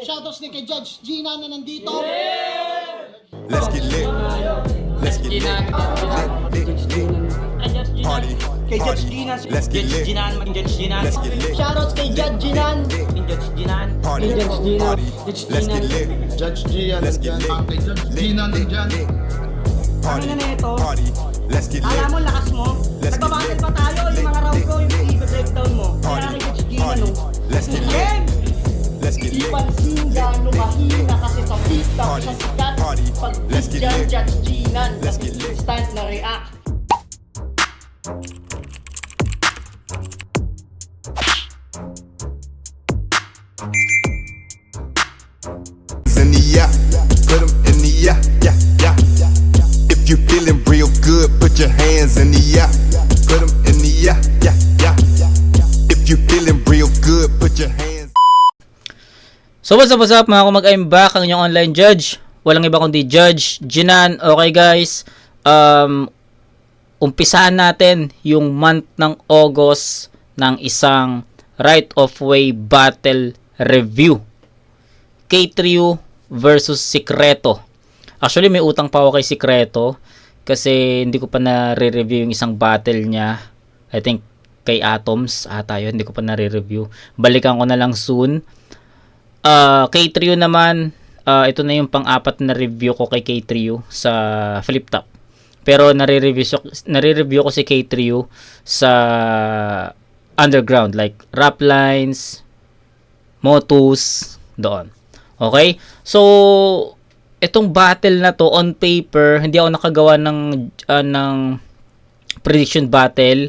Shoutouts din kay Judge Gina na nandito. Let's get lit. Let's get lit. Party. Kay Judge Gina. Let's get lit. Let's get lit. Shoutouts kay Judge Ginan. Party. Party. Let's get lit. Judge Gian. Let's get lit. Kay Judge Gina nandyan. Party. Ano na ito? Party. Let's get lit. Alam mo, lakas mo. Let's get Nagbabattle lit. pa tayo. Yung mga round ko, yung i-breakdown mo. Kaya Party. kay Judge Gina, Party. no? Let's get lit. Game! Let's get Di lit. pansin gano'ng mahina kasi sa TikTok Party. sa sikat. Party. Pag Let's get dyan, lit. Judge Ginan. Let's get lit. Instant na react. In the yeah, put 'em in the yeah, yeah, yeah. If you feeling real good, put your hands in the yeah, put 'em in the yeah, yeah, yeah. If you feeling real good, put your hands. So what's up mga kumag, I'm back, ang inyong online judge. Walang iba kundi Judge Ginan. Okay guys, umpisahan natin yung month ng August ng isang right of way battle review. K-Trio versus Secreto. Actually may utang pa ako kay Secreto kasi hindi ko pa na-review yung isang battle niya. I think kay Atoms ata yun, hindi ko pa na-review. Balikan ko na lang soon. K-Trio naman, ito na yung pang-apat na review ko kay K-Trio sa Flip Top. Pero nare-review ko si K-Trio sa underground like Rap Lines, Motus, doon. Okay? So itong battle na to on paper, hindi ako nakagawa ng prediction battle,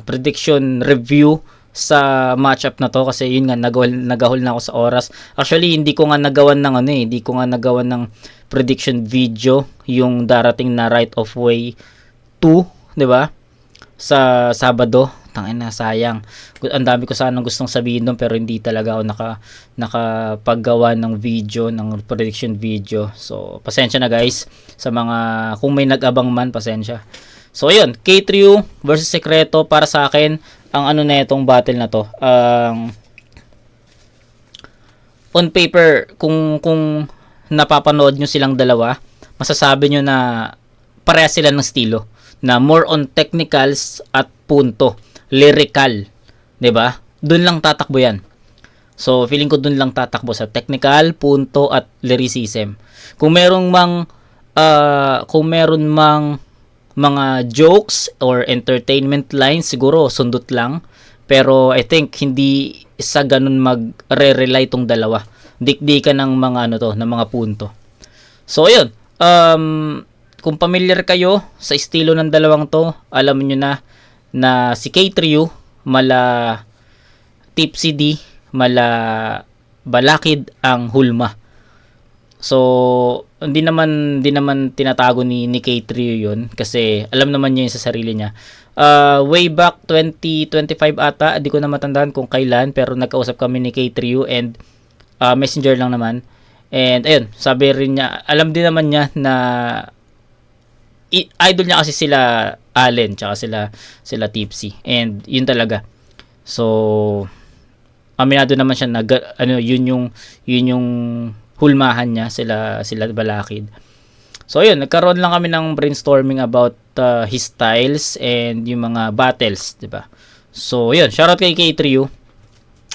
prediction review sa matchup na to kasi yun nga nagahol na ako sa oras. Actually hindi ko nga nagawan ng prediction video yung darating na right of way 2, 'di ba? Sa Sabado. Tangina, sayang. Ang dami ko sanang gustong sabihin doon pero hindi talaga ako nakapaggawa ng video, ng prediction video. So pasensya na guys sa mga kung may nag-abang man, pasensya. So ayun, K-Trio versus Secreto. Para sa akin ang ano na itong battle na to, on paper, kung napapanood nyo silang dalawa, masasabi nyo na parehas sila ng estilo, na more on technicals at punto, lyrical, 'di ba? Doon lang tatakbo 'yan. So feeling ko doon lang tatakbo sa technical, punto at lyricism. Kung meron mang mga jokes or entertainment lines, siguro sundot lang. Pero I think hindi sa ganun mag-rely tong dalawa. Dikdikan ng mga ng mga punto. So ayun, kung familiar kayo sa estilo ng dalawang to, alam niyo na si K-Trio mala Tipsy D, mala balakid ang hulma. So hindi naman tinatago ni K-Trio yun kasi alam naman niya yun sa sarili niya. Way back 2025 ata, di ko na matandaan kung kailan, pero nagkausap kami ni K-Trio and messenger lang naman. And ayun, sabi rin niya, alam din naman niya na idol niya kasi sila Allen tsaka sila Tipsy, and yun talaga. So aminado naman siya na yun yung hulmahan niya, sila balakid. So ayun, nagkaroon lang kami ng brainstorming about his styles and yung mga battles, 'di ba? So ayun, shoutout kay K-Trio.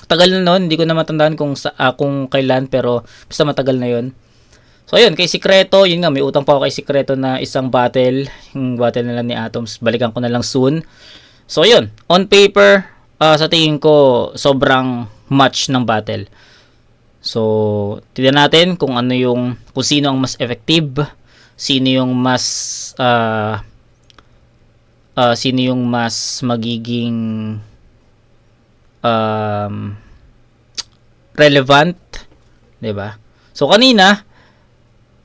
Tagal na noon, hindi ko na matandaan kung kailan, pero basta matagal na 'yon. So ayun, kay Secreto, yun nga, may utang pa ako kay Secreto na isang battle, yung battle nila ni Atoms, balikan ko na lang soon. So ayun, on paper, sa tingin ko sobrang match ng battle. So tignan natin kung sino ang mas effective, sino yung mas magiging relevant, 'di ba? So kanina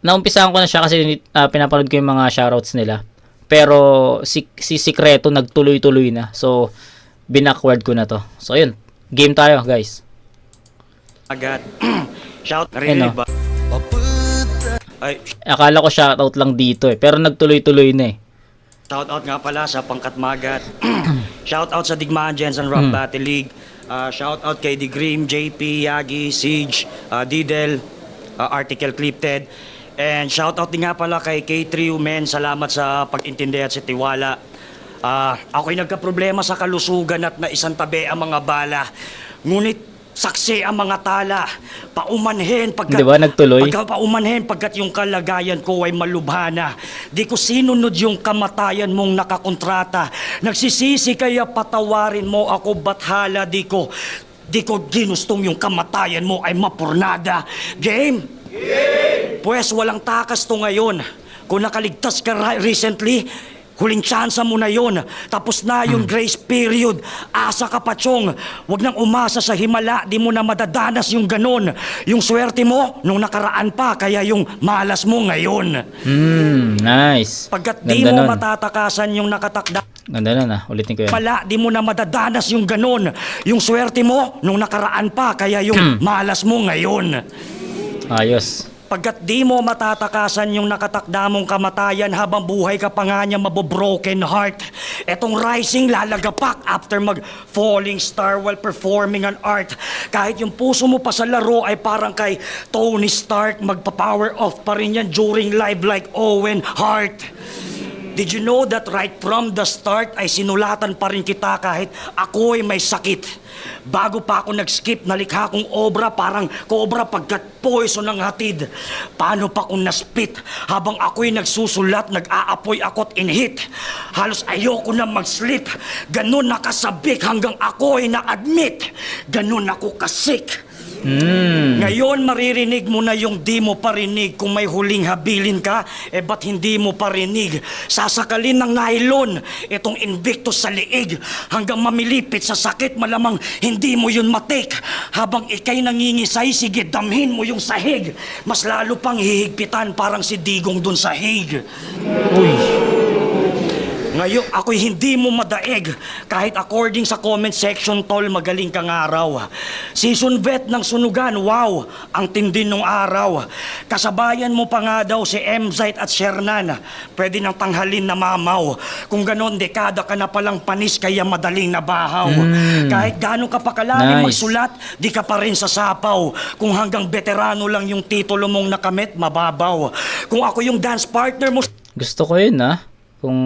naumpisahan ko na siya kasi pinapanood ko yung mga shoutouts nila. Pero si Secreto nagtuloy-tuloy na. So binackward ko na to. So ayun, game tayo, guys. Agad. Shout really ba? Ay, Akala ko shoutout lang dito pero nagtuloy-tuloy na eh. shout out nga pala sa Pangkat Magat. Shout out sa Digmaan Jensen Rock Battle League. Shout out kay The Grim, JP, Yagi, Siege, Didel, Article Clipted. And shout out din nga pala kay K3 men, salamat sa pag-intindi at sa tiwala. Ako'y nagkaproblema sa kalusugan at naisantabi ang mga bala. Ngunit saksi ang mga tala. Paumanhin pagkat... Di ba, nagtuloy? Paumanhin pagkat yung kalagayan ko ay malubhana. Di ko sinunod yung kamatayan mong nakakontrata. Nagsisisi kaya patawarin mo ako, bathala. Di ko ginustong yung kamatayan mo ay mapurnada. Game? Pues walang takas to ngayon. Kung nakaligtas ka recently, huling tsansa mo na yon. Tapos na yung grace period. Asa ka pa, Chong. Huwag nang umasa sa himala. Di mo na madadanas yung ganon. Yung swerte mo, nung nakaraan pa. Kaya yung malas mo ngayon. Nice. Pagkat di Ganda mo nun. matatakasan yung nakatakda. Ganda na. Ulitin ko yan. Pala, di mo na madadanas yung ganon. Yung swerte mo, nung nakaraan pa. Kaya yung malas mo ngayon. Ayos. Pagkat di mo matatakasan yung nakatakda mong kamatayan habang buhay ka pa nga niya mabobroken heart. Etong rising lalagapak after mag-falling star while performing an art. Kahit yung puso mo pa sa laro ay parang kay Tony Stark, magpa-power off pa rin yan during live like Owen Hart. Did you know that right from the start ay sinulatan pa rin kita kahit ako'y may sakit? Bago pa ako nag-skip, nalikha kong obra parang cobra pagkat poison ang hatid. Paano pa kung naspit? Habang ako'y nagsusulat, nag-aapoy ako't inhit. Halos ayoko na mag-sleep. Ganun nakasabik hanggang ako'y na-admit. Ganun ako kasik. Ngayon maririnig mo na yung di mo parinig. Kung may huling habilin ka, ba't hindi mo parinig? Sasakalin ng nylon itong Invictus sa liig. Hanggang mamilipit sa sakit, malamang hindi mo yun matik. Habang ikay nangingisay, sige damhin mo yung sahig. Mas lalo pang hihigpitan parang si Digong dun sa hig. Ngayon, ako'y hindi mo madaig. Kahit according sa comment section, tol, magaling kang araw. Season vet ng sunugan, wow, ang tindi nung araw. Kasabayan mo pa nga daw si Mzite at Shernan. Pwede nang tanghalin na mamaw. Kung ganon, dekada ka na palang panis, kaya madaling nabahaw. Kahit gano'n ka pa kalalim Nice. magsulat, di ka pa rin sasapaw. Kung hanggang veterano lang yung titulo mong nakamit, mababaw. Kung ako yung dance partner mo... Gusto ko yun, Kung...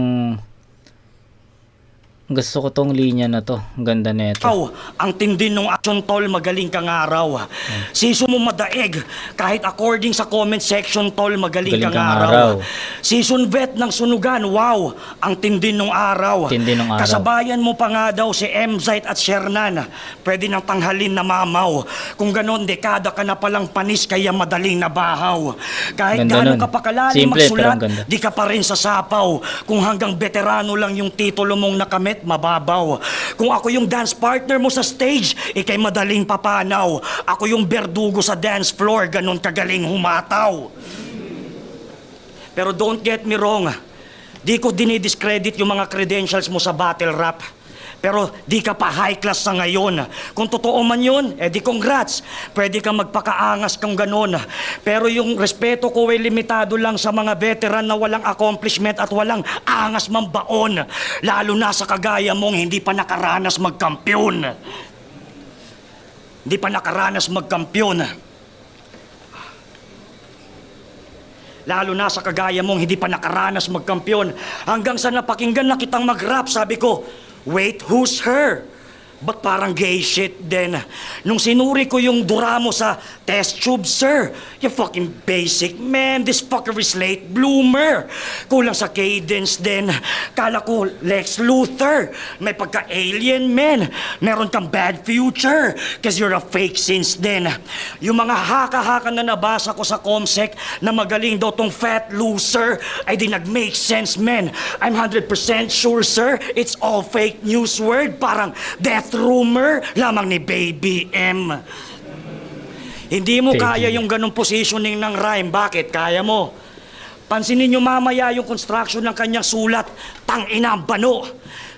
Gusto ko tong linya na to. Ang ganda na ito. Ang tindi nung action, tol, magaling kang araw. Season mo madaig, kahit according sa comment section, tol, magaling kang araw. Season vet ng sunugan, wow, ang tindi nung araw. Tindi nung araw. Kasabayan mo pa nga daw si Mzite at Shernan. Pwede nang tanghalin na mamaw. Kung ganon, dekada ka na palang panis, kaya madaling nabahaw. Kahit Ganda gano'n nun. ka pa kalalim Simple, pero magsulat, ang ganda. di ka pa rin sasapaw. Kung hanggang veterano lang yung titulo mong nakamit, mababaw. Kung ako yung dance partner mo sa stage, ikay madaling papanaw. Ako yung berdugo sa dance floor, ganun kagaling humataw. Pero don't get me wrong, di ko dinidiscredit yung mga credentials mo sa battle rap. Pero di ka pa high class sa ngayon. Kung totoo man yun, di congrats. Pwede kang magpakaangas kung ganon. Pero yung respeto ko ay limitado lang sa mga veteran na walang accomplishment at walang angas mambaon. Lalo na sa kagaya mong hindi pa nakaranas magkampiyon. Hindi pa nakaranas magkampiyon. Lalo na sa kagaya mong hindi pa nakaranas magkampiyon. Hanggang sa napakinggan na kitang mag-rap, sabi ko, wait, who's her? Ba't parang gay shit din? Nung sinuri ko yung dura mo sa test tube, sir, you fucking basic, man. This fucker is late bloomer. Kulang sa cadence din. Kala ko Lex Luthor. May pagka-alien, man. Meron kang bad future. Cause you're a fake since then. Yung mga haka-haka na nabasa ko sa Comsec na magaling daw tong fat loser ay di nag-make sense, man. I'm 100% sure, sir, it's all fake news word. Parang death rumor lamang ni Baby M. Hindi mo kaya yung ganong positioning ng rhyme. Bakit? Kaya mo. Pansinin nyo mamaya yung construction ng kanyang sulat. Tangina ang bano.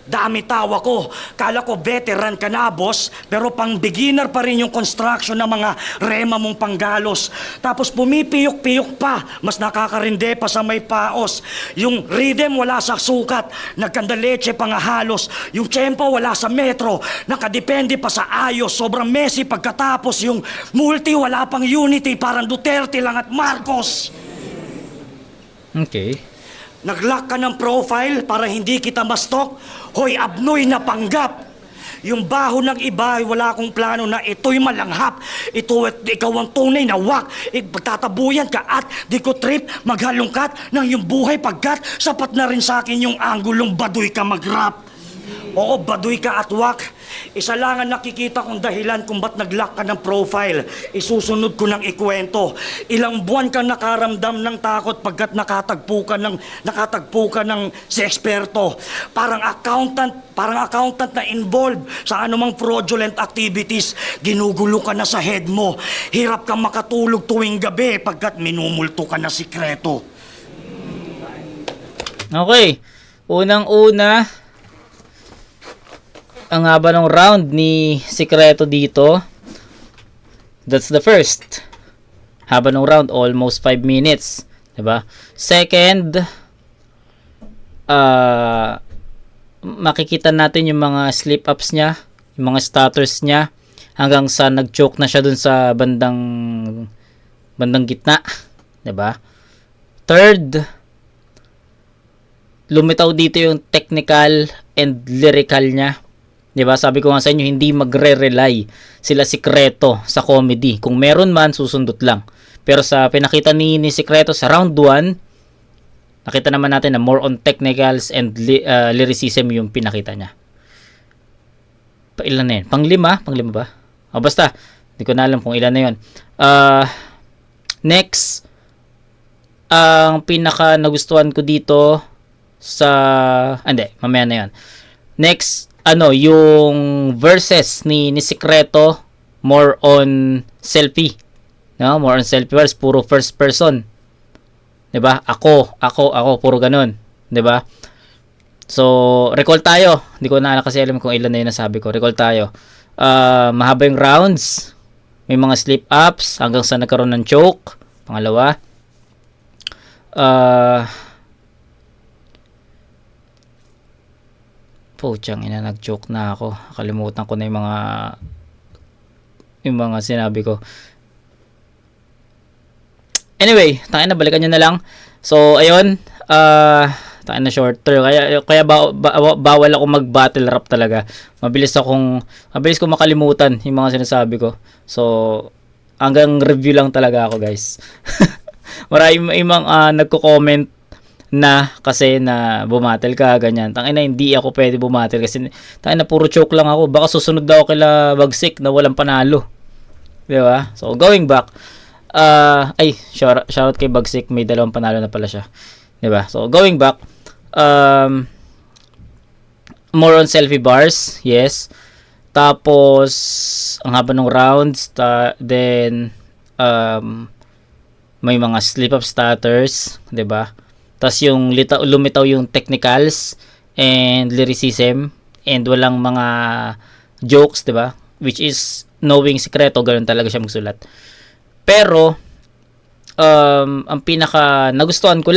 Dami tawa ko. Kala ko veteran ka na, boss. Pero pang beginner pa rin yung construction ng mga rema mong panggalos. Tapos pumipiyok-piyok pa. Mas nakakarinde pa sa may paos. Yung rhythm wala sa sukat. Nagkandaleche pa nga halos. Yung tempo wala sa metro. Nakadepende pa sa ayos. Sobrang messy pagkatapos. Yung multi wala pang unity. Parang Duterte lang at Marcos. Okay. Nag-lock ka ng profile para hindi kita mastok? Hoy, abnoy na panggap! Yung baho ng iba ay wala akong plano na ito'y malanghap. Ikaw ang tunay na wak. Pagtatabuyan ka at di ko trip maghalongkat ng yung buhay pagkat sapat na rin sa akin yung anggulong baduy ka mag-rap. Oo, baduy ka at wak. Isa lang ang nakikita kong dahilan kung ba't nag-lock ka ng profile. Isusunod ko ng ikwento. Ilang buwan kang nakaramdam ng takot pagkat nakatagpo ka ng si eksperto. Parang accountant na involved sa anumang fraudulent activities. Ginugulo ka na sa head mo. Hirap kang makatulog tuwing gabi pagkat minumulto ka na sikreto. Okay. Unang-una, ang haba ng round ni Sikreto dito. That's the first. Haba ng round, almost 5 minutes. Diba? Second, makikita natin yung mga slip-ups niya, yung mga stutters niya, hanggang sa nag-choke na siya dun sa bandang gitna. Diba? Third, lumitaw dito yung technical and lyrical niya. Diba? Sabi ko nga sa inyo, hindi magre-rely sila Sikreto sa comedy. Kung meron man, susundot lang. Pero sa pinakita ni Sikreto sa round 1, nakita naman natin na more on technicals and lyricism yung pinakita niya. Ilan na yun? Panglima ba? O basta, hindi ko na alam kung ilan na yun. Next, ang pinaka nagustuhan ko dito mamaya na yun. Next, yung verses ni Sikreto, more on selfie. No? More on selfie verse, puro first person. 'Di ba? Ako, puro ganun, 'di ba? So, recall tayo. Hindi ko na kasi alam kung ilan na 'yung nasabi ko. Recall tayo. Mahaba yung rounds. May mga slip ups hanggang sa nagkaroon ng choke. Pangalawa, putyang ina, nag-joke na ako. Kalimutan ko na yung mga sinabi ko. Anyway, tangina, balikan nyo na lang. So, ayun. Tangina, shorter. Kaya bawal ako mag-battle rap talaga. Mabilis ko makalimutan yung mga sinasabi ko. So, hanggang review lang talaga ako, guys. Maraming nagko-comment na kasi na bumatel ka, ganyan. Tangina, hindi ako pwede bumatel kasi tangina, puro choke lang ako. Baka susunod daw kila Bagsik na walang panalo. Di ba? So, going back. Shoutout kay Bagsik. May 2 panalo na pala siya. Di ba? So, going back. More on selfie bars. Yes. Tapos, ang haba ng rounds. Then, may mga slip-up stutters. Di ba? Tas yung lumitaw yung technicals and lyricism and walang mga jokes, 'di ba? Which is knowing Sikreto, ganoon talaga siya magsulat. Pero ang pinaka nagustuhan ko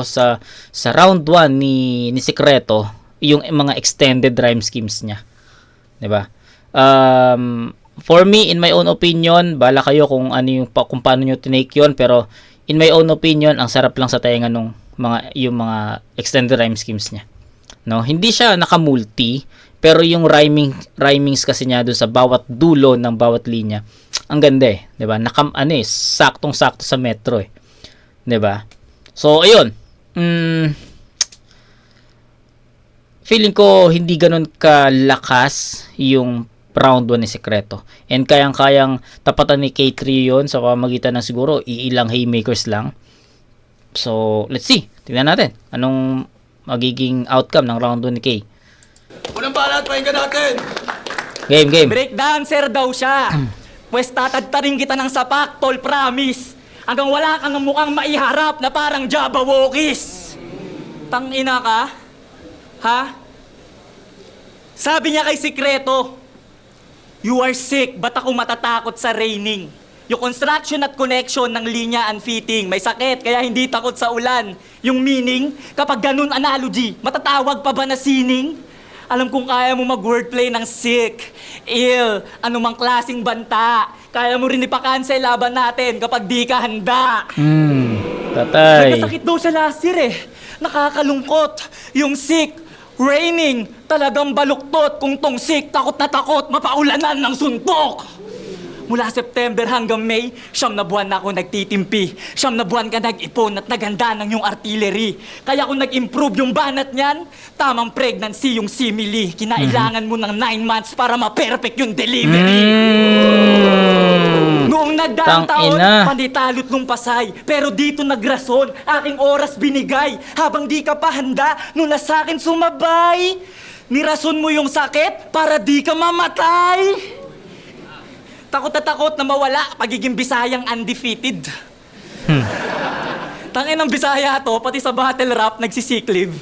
sa round 1 ni Sikreto, yung mga extended rhyme schemes niya. 'Di ba? For me, in my own opinion, bala kayo kung kung paano niyo tinake 'yon, pero in my own opinion, ang sarap lang sa tainga nung yung mga extended rhyme schemes niya. No, hindi siya naka-multi, pero yung rhymings kasi niya doon sa bawat dulo ng bawat linya, ang ganda 'di ba? Saktong-sakto sa metro 'di ba? So, ayun. Feeling ko hindi ganoon kalakas yung round 1 ni Sikreto. And kayang-kayang tapatan ni K3 yun sa pamamagitan ng siguro iilang haymakers lang. So, let's see. Tingnan natin. Anong magiging outcome ng round 1 ni K. Unang balat, pakinggan natin! Game. Breakdancer daw siya. Pwes tatadtarin kita ng sapak, tol, promise. Hanggang wala kang mukhang maiharap na parang Jabba Wokis. Tangina ka? Ha? Sabi niya kay Sikreto, "You are sick, ba't ako matatakot sa raining?" Yung construction at connection ng linya and fitting, may sakit, kaya hindi takot sa ulan. Yung meaning, kapag ganun analogy, matatawag pa ba na sining? Alam kong kaya mo mag-wordplay ng sick, ill, anumang klaseng banta. Kaya mo rin ipakansel laban natin kapag di ka handa. Tatay. Nagkasakit daw siya last year eh. Nakakalungkot. Yung sick, raining, talagang baluktot. Kung tong sick, takot na takot, mapaulanan ng suntok. Mula September hanggang May, 9 na buwan na ako nagtitimpi. 9 na buwan ka nag-ipon at naganda ng yung artillery. Kaya kung nag-improve yung banat niyan, tamang pregnancy yung simili. Kinailangan mo ng 9 months para ma-perfect yung delivery. Noong nagdaang taon, panitalot nung Pasay. Pero dito nagrason, aking oras binigay. Habang di ka pa handa, nung nasa akin sumabay. Nirason mo yung sakit para di ka mamatay. Takot na takot na mawala, pagiging Bisayang undefeated. Tangin ng Bisaya to, pati sa battle rap, nagsisiklib.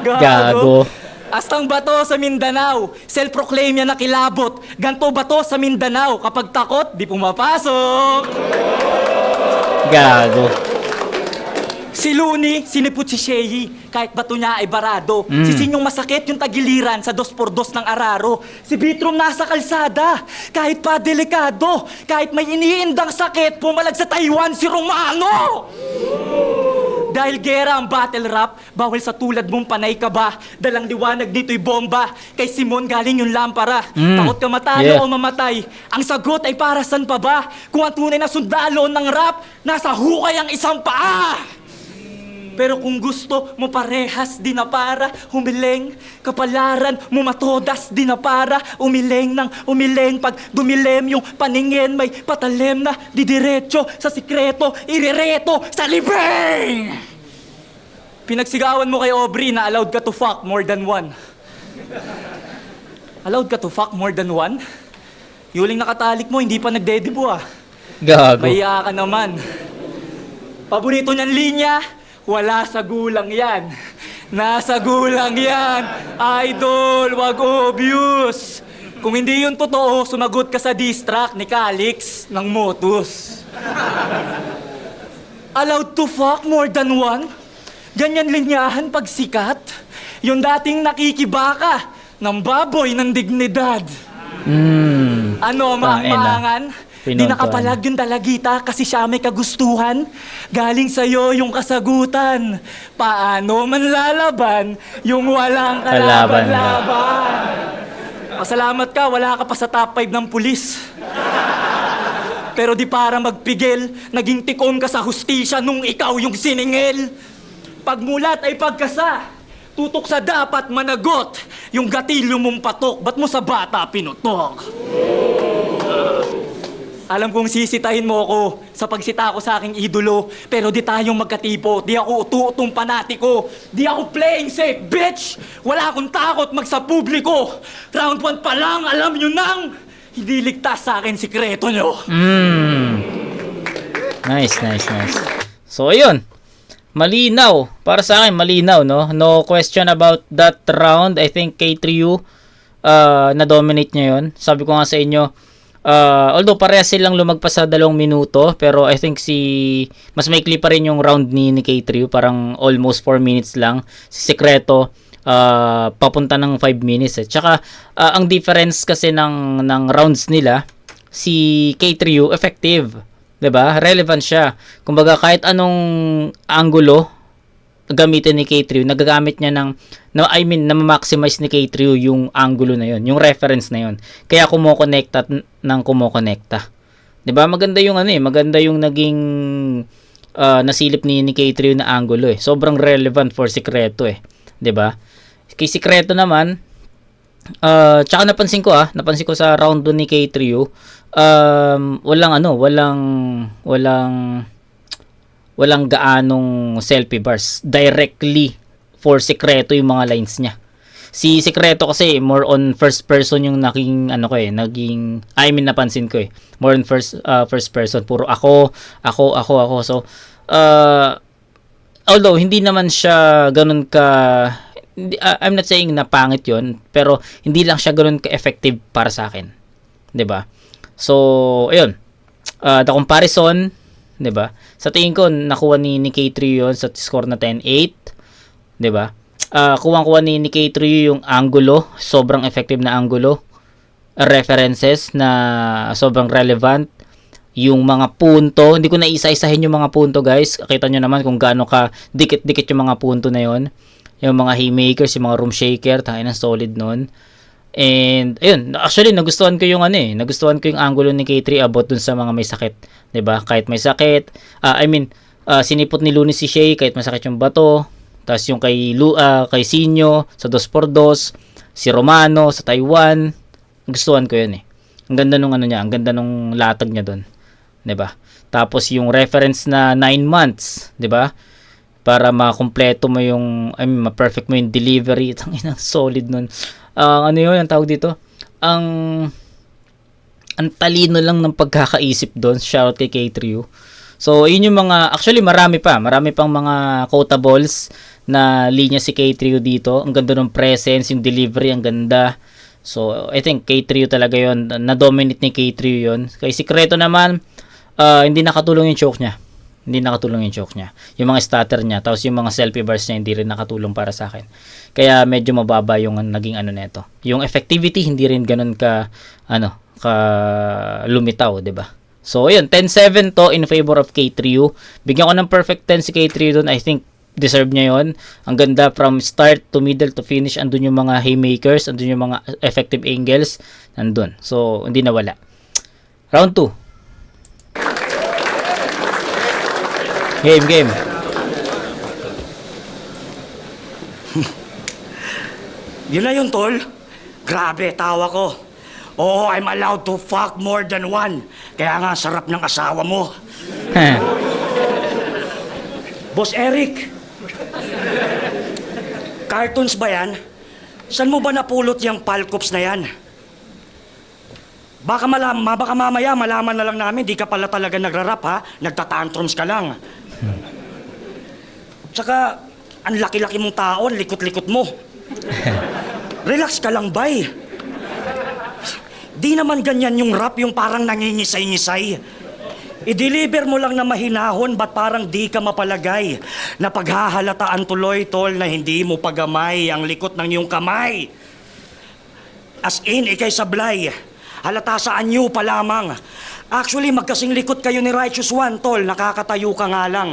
Gago. Astang bato sa Mindanao, self-proclaim niya na kilabot. Ganto bato sa Mindanao, kapag takot, di pumapasok. Gago. Si Looney, sinipot si Sheyi, kahit bato niya ay barado. Si Sinyong masakit yung tagiliran sa 2x2 ng araro. Si Bitrom nasa kalsada, kahit pa delikado. Kahit may iniindang sakit, pumalag sa Taiwan si Romano! Dahil gera ang battle rap, bawal sa tulad mong panay ka ba? Dalang liwanag dito'y bomba, kay Simon galing yung lampara. Takot ka matalo o mamatay, ang sagot ay para san pa ba? Kung ang tunay na sundalo ng rap, nasa hukay ang isang paa! Pero kung gusto mo parehas di na para humiling, kapalaran mo matodas di na para umiling ng umiling. Pag dumilem yung paningin, may patalem na didiretso sa sikreto, irereto sa libing! Pinagsigawan mo kay Aubrey na allowed ka to fuck more than one. Allowed ka to fuck more than one? Yuling nakatalik mo, hindi pa nagdedebo ah. Gago. Mahiya ka naman. Paborito niyang linya, wala sa gulang yan. Nasa gulang yan. Idol, wag obvious. Kung hindi yun totoo, sumagot ka sa diss track ni Calix ng Motus. Allowed to fuck more than one? Ganyan linyahan pag sikat? Yung dating nakikibaka ng baboy ng dignidad. Ano, maangmangan? Di nakapalag yung dalagita kasi siya may kagustuhan. Galing sa'yo yung kasagutan. Paano man lalaban yung walang kalaban-laban? Pasalamat ka, wala ka pa sa top 5 ng pulis. Pero di para magpigil, naging tikom ka sa hustisya nung ikaw yung siningil. Pagmulat ay pagkasa, tutok sa dapat managot. Yung gatilyo mong patok, ba't mo sa bata pinutok? Alam kong sisitahin mo ako sa pagsita ko sa aking idolo, pero di tayong magkatipo, di ako utu-utong panatiko, di ako playing safe, bitch! Wala akong takot magsa publiko. Round 1 pa lang, alam nyo nang, hindi ligtas sa akin sikreto nyo. Nice. So, ayun. Malinaw. Para sa akin, malinaw, no? No question about that round. I think K3U na-dominate niya yun. Sabi ko nga sa inyo, although parehas silang lumagpas sa 2 minuto, pero I think mas maikli pa rin yung round ni K3U. Parang almost 4 minutes lang. Si Sikreto, papunta ng 5 minutes. Tsaka, ang difference kasi ng rounds nila, si K3U, effective. 'Di ba? Relevant siya. Kumbaga kahit anong angulo gamitin ni K3U, nagagamit niya na-maximize ni K3U yung angulo na yon, yung reference na yon. Kaya kumokonekta ng kumokonekta. 'Di ba? Maganda yung maganda yung naging nasilip ni K3U na angulo eh. Sobrang relevant for Sikreto eh. 'Di ba? Kay Sikreto naman, tsaka napansin ko sa round 2 ni K3U, walang gaanong selfie bars. Directly for Sikreto yung mga lines niya. Si Sikreto kasi more on first person yung napansin ko eh. More on first person, puro ako. So although hindi naman siya ganun ka I'm not saying na pangit yun, pero hindi lang siya ganoon ka-effective para sa akin. 'Di ba? So, ayun. The comparison, 'di ba? Sa tingin ko nakuha ni K3 'yon sa score na 10-8, 'di ba? Kuha ni K3 yung angulo, sobrang effective na angulo. References na sobrang relevant. Yung mga punto, hindi ko na isa-isahin yung mga punto, guys. Kita nyo naman kung gaano ka dikit-dikit yung mga punto na yon. Yung mga haymakers, yung mga room shaker, tangin ng solid nun. And ayun, actually nagustuhan ko yung nagustuhan ko yung angulo ni K3 about dun sa mga may sakit, 'di ba? Kahit may sakit, sinipot ni Looney si Shay kahit masakit yung bato. Tapos yung kay Sinyo sa 2x2, si Romano sa Taiwan, gustuhan ko yun eh. Ang ganda nung ang ganda nung latag niya doon, 'di ba? Tapos yung reference na 9 months, 'di ba? Para makumpleto mo yung ma-perfect mo yung delivery, tangina solid nun. Ano yun, ang tawag dito? Ang talino lang ng pagkakaisip doon. Shout out kay K3U. So, yun yung mga, actually marami pang mga quotables na linya si K3U dito. Ang ganda ng presence, yung delivery, ang ganda. So, I think K3U talaga yun. Na-dominate ni K3U yun. Kay Secreto naman, hindi nakatulong yung choke niya. Yung mga stutter niya, tapos yung mga selfie bars niya, hindi rin nakatulong para sa akin. Kaya medyo mababa yung naging neto. Yung effectivity, hindi rin ganun ka lumitaw, 'di ba? So, ayun, 10-7 to in favor of K3U. Bigyan ko ng perfect 10 si K3U doon. I think deserve niya yon. Ang ganda from start to middle to finish. Andun yung mga haymakers, andun yung mga effective angles, nandun. So, hindi nawala. Round 2. Game. Yun na yun, tol. Grabe, tawa ko. Oo, I'm allowed to fuck more than one. Kaya nga, sarap ng asawa mo. Boss Eric, cartoons ba yan? Saan mo ba napulot yung palcops na yan? Baka mamaya malaman na lang namin, di ka pala talaga nagrarap, ha? Nagtatantrums ka lang. Tsaka, ang laki-laki mong taon, likot-likot mo. Relax ka lang, bay. Di naman ganyan yung rap, yung parang nangingisay-ngisay. I-deliver mo lang na mahinahon, ba't parang di ka mapalagay? Na paghahalataan tuloy, tol, na hindi mo pagamay ang likot ng iyong kamay. As in, ikay sablay. Halata sa anyo pa lamang. Actually, magkasing likot kayo ni Righteous One, tol. Nakakatayo ka nga lang.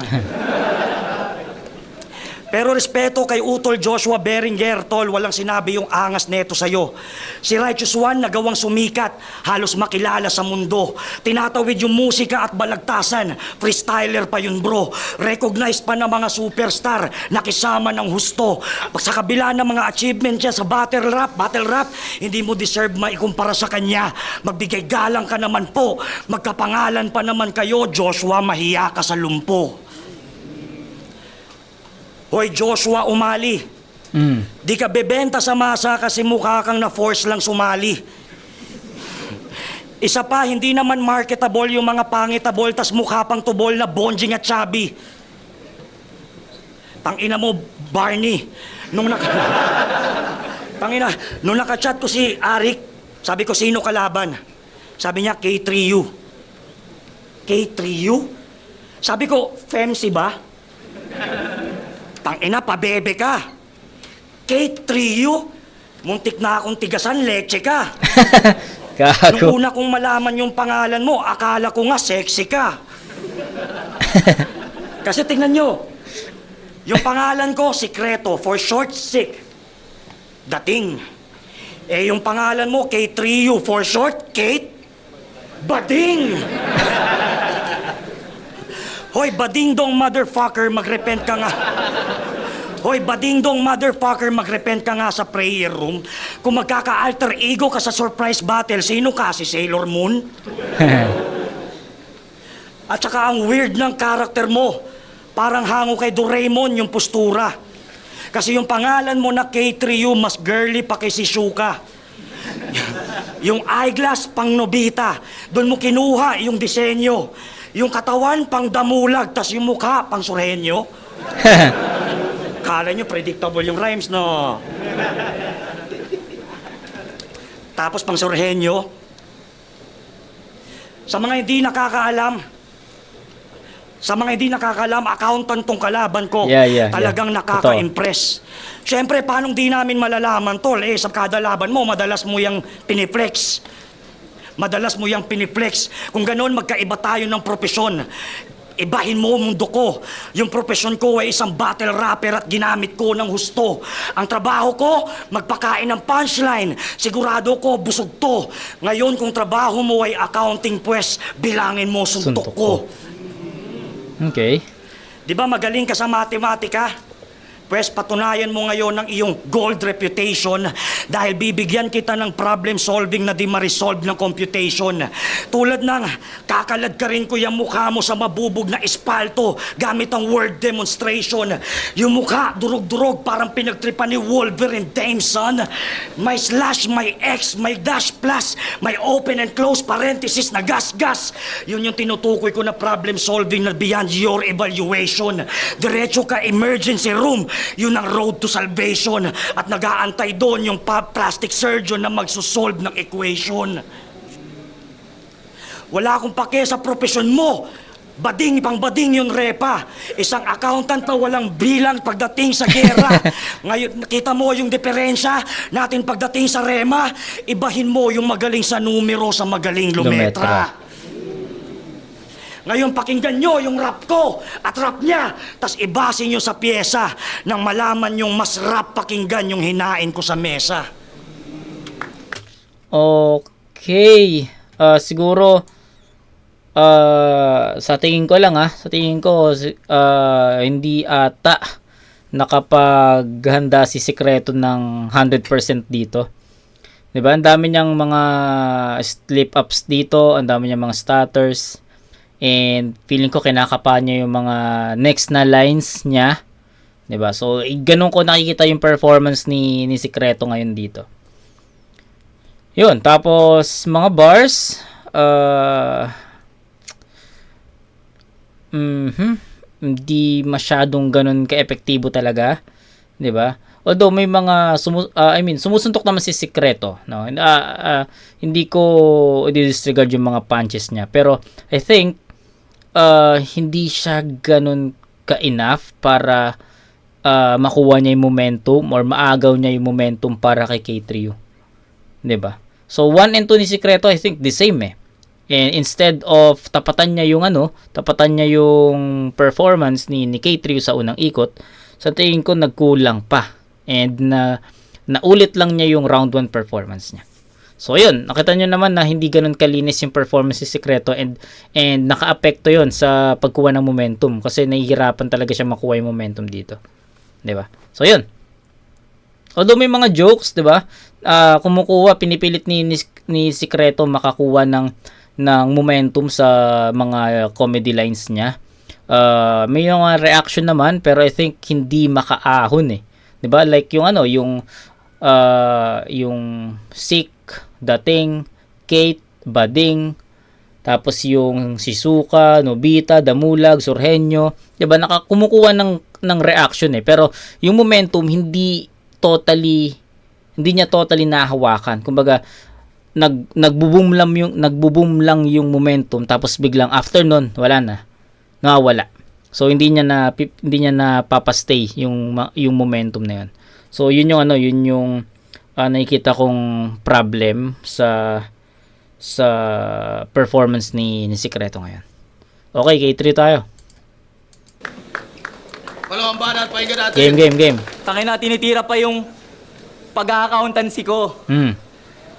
Pero respeto kay Utol Joshua Beringer, tol, walang sinabi yung angas neto sa'yo. Si Righteous One nagawang sumikat, halos makilala sa mundo. Tinatawid yung musika at balagtasan, freestyler pa yun bro. Recognized pa ng mga superstar, nakisama ng husto. Sa kabila ng mga achievement niya sa battle rap, hindi mo deserve maikumpara sa kanya. Magbigay galang ka naman po, magkapangalan pa naman kayo, Joshua, mahiya ka sa lumpo. Hoy Joshua Umali, di ka bebenta sa masa kasi mukha kang na-force lang sumali. Isa pa, hindi naman marketable yung mga pangitable tas mukha pang tubol na bonjing at chubby. Tangina mo, Barney, nung naka-chat ko si Arik, sabi ko sino kalaban? Sabi niya K3U. K3U? Sabi ko, Femsi ba? Tangina, pabebe ka. K3U? Muntik na akong tigasan, leche ka. Nung una kong malaman yung pangalan mo, akala ko nga sexy ka. Kasi tingnan nyo, yung pangalan ko, Secreto, for short, sick. Dating. Yung pangalan mo, K3U, for short, Kate, Bading. Hoy, bading-dong motherfucker, magrepent ka nga. Hoy, bading-dong motherfucker, magrepent ka nga sa prayer room. Kung magkaka-alter ego ka sa surprise battle, sino ka? Si Sailor Moon? At saka ang weird ng karakter mo. Parang hango kay Doraemon yung postura. Kasi yung pangalan mo na K3U, mas girly pa kay si Shuka. Yung eyeglass pang Nobita, doon mo kinuha yung disenyo. Yung katawan pang Damulag, tas yung mukha pang Sureño. Akala nyo predictable yung rhymes, no? Tapos pang Sorhenyo. Sa mga hindi nakakaalam, accountant tong kalaban ko. Yeah. Talagang nakaka-impress. Siyempre, paano di namin malalaman, tol? Sa kada laban mo, madalas mo yung piniflex. Kung ganoon, magkaiba tayo ng propesyon. Ibahin mo ang mundo ko. Yung propesyon ko ay isang battle rapper at ginamit ko ng husto. Ang trabaho ko, magpakain ng punchline. Sigurado ko, busog to. Ngayon, kung trabaho mo ay accounting, pues, bilangin mo suntok ko. Okay. Di ba magaling ka sa matematika? Pwes, patunayan mo ngayon ng iyong gold reputation dahil bibigyan kita ng problem solving na di ma-resolve ng computation. Tulad ng kakalad ka rin ko yung mukha mo sa mabubog na espalto gamit ang word demonstration. Yung mukha, durog-durog, parang pinagtripan ni Wolverine Dameson. May slash, may X, may dash plus, may open and close parenthesis na gas-gas. Yun yung tinutukoy ko na problem solving na beyond your evaluation. Diretso ka emergency room. Yun ang road to salvation at nag-aantay doon yung plastic surgeon na magsosolve ng equation. Wala akong pake sa profesyon mo. Bading yung repa. Isang accountant na walang bilang pagdating sa gera. Ngayon, nakita mo yung diferensya natin pagdating sa rema. Ibahin mo yung magaling sa numero sa magaling lumetra. Ngayon, pakinggan nyo yung rap ko at rap niya. Tas ibase nyo sa pyesa nang malaman yung mas rap pakinggan yung hinain ko sa mesa. Okay. Siguro, sa tingin ko lang hindi ata nakapaghanda si Sikreto ng 100% dito. Diba? Ang dami niyang mga slip-ups dito, ang dami niyang mga stutters. And feeling ko kinakapa niya yung mga next na lines niya. 'Di ba? So, ganun ko nakikita yung performance ni Sikreto ngayon dito. Yun, tapos mga bars, hindi masyadong ganun ka-epektibo talaga, 'di ba? Although may mga sumusuntok naman si Sikreto, no? Hindi ko i-disregard yung mga punches niya, pero I think hindi siya ganun ka-enough para makuha niya yung momentum or maagaw niya yung momentum para kay K-Trio. 'Di ba? So 1 and 2 ni Sikreto, I think the same eh. And instead of tapatan niya yung performance ni K-Trio sa unang ikot, sa tingin ko nagkulang pa. And naulit lang niya yung round 1 performance niya. So yun, nakita nyo naman na hindi ganun kalinis yung performance ni Sikreto and naka-apekto yun sa pagkuha ng momentum kasi nahihirapan talaga siya makuha yung momentum dito. 'Di ba? So yun. Although may mga jokes, 'di ba? Pinipilit ni Sikreto makakuha ng momentum sa mga comedy lines niya. May mga reaction naman pero I think hindi makaahon eh. 'Di ba? Like yung Sick, Dating, Kate, Bading, tapos yung Shizuka, Nobita, Damulag, Sorhenyo, 'di ba? Kumukuha ng reaction eh. Pero yung momentum hindi niya totally nahawakan. Kumbaga nagbo-boom lang yung momentum tapos biglang after nun wala na. Nawawala. So hindi niya na papastay yung momentum na 'yon. So yun yung nakikita kong problem sa performance ni Sikreto ngayon. Okay, K3 tayo. Walang banat, pakinggan natin. Game. Tangina, tinitira pa yung pag-accountancy ko.